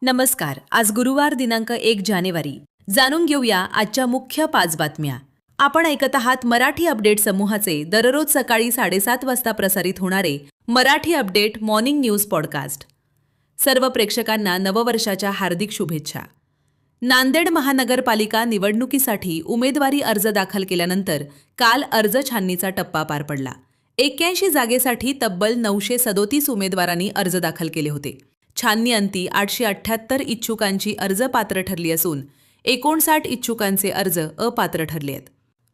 नमस्कार. आज गुरुवार दिनांक 1 जानेवारी. जाणून घेऊया आजच्या मुख्य 5 बातम्या. आपण ऐकत आहात मराठी अपडेट समूहाचे दररोज सकाळी 7:30 वाजता प्रसारित होणारे Marathi update morning news podcast. सर्व प्रेक्षकांना नववर्षाच्या हार्दिक शुभेच्छा. नांदेड महानगरपालिका निवडणुकीसाठी उमेदवारी अर्ज दाखल केल्यानंतर काल अर्ज छाननीचा टप्पा पार पडला. 81 जागेसाठी तब्बल 937 उमेदवारांनी अर्ज दाखल केले होते. छाननी अंती 878 इच्छुकांची अर्ज पात्र ठरली असून 59 इच्छुकांचे अर्ज अपात्र ठरले आहेत.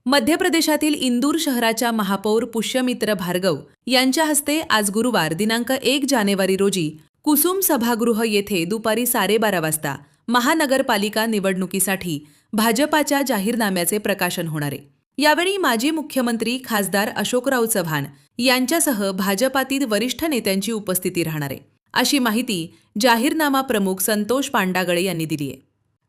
मध्य प्रदेशातील इंदूर शहराच्या महापौर पुष्यमित्र भार्गव यांच्या हस्ते आज गुरुवार दिनांक 1 जानेवारी रोजी कुसुम सभागृह येथे दुपारी 12:30 वाजता महानगरपालिका निवडणुकीसाठी भाजपाच्या जाहीरनाम्याचे प्रकाशन होणार आहे. यावेळी माजी मुख्यमंत्री खासदार अशोकराव चव्हाण यांच्यासह भाजपातील वरिष्ठ नेत्यांची उपस्थिती राहणार आहे, अशी माहिती जाहीरनामा प्रमुख संतोष पांडागळे यांनी दिली आहे.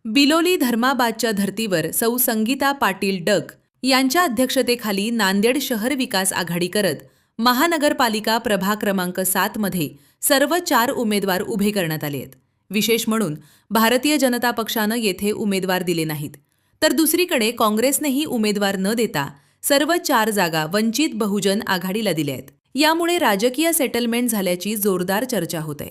बिलोली धर्माबादच्या धर्तीवर सौ संगीता पाटील डक यांच्या अध्यक्षतेखाली नांदेड शहर विकास आघाडी करत महानगरपालिका प्रभाग क्रमांक 7 मध्ये सर्व 4 उमेदवार उभे करण्यात आले आहेत. विशेष म्हणून भारतीय जनता पक्षानं येथे उमेदवार दिले नाहीत, तर दुसरीकडे काँग्रेसनेही उमेदवार न देता सर्व 4 जागा वंचित बहुजन आघाडीला दिल्या आहेत. यामुळे राजकीय सेटलमेंट झाल्याची जोरदार चर्चा होत आहे.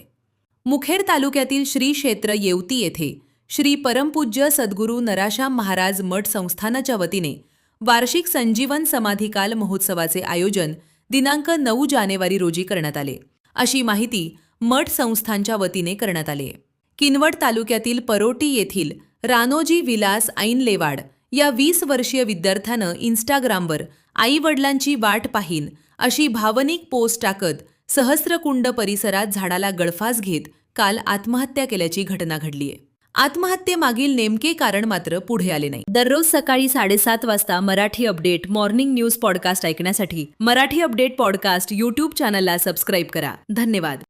मुखेड तालुक्यातील श्री क्षेत्र येवती येथे श्री परमपूज्य सद्गुरू नराशाम महाराज मठ संस्थानाच्या वतीने वार्षिक संजीवन समाधिकाल महोत्सवाचे आयोजन दिनांक 9 जानेवारी रोजी करण्यात आले, अशी माहिती मठ संस्थानच्या वतीने करण्यात आली आहे. किनवट तालुक्यातील परोटी येथील रानोजी विलास ऐनलेवाड या 20 वर्षीय विद्यार्थ्यानं इन्स्टाग्रामवर आई-वडिलांची वाट पाहीन अशी भावनिक पोस्ट टाकत सहस्रकुंड परिसरात झाडाला गळफास घेत काल आत्महत्या केल्याची घटना घडली आहे. आत्महत्येमागील नेमके कारण मात्र पुढे आले नाही. दररोज सकाळी 7:30 वाजता Marathi update morning news podcast ऐकण्यासाठी मराठी अपडेट पॉडकास्ट यूट्यूब चॅनलला सबस्क्राईब करा. धन्यवाद.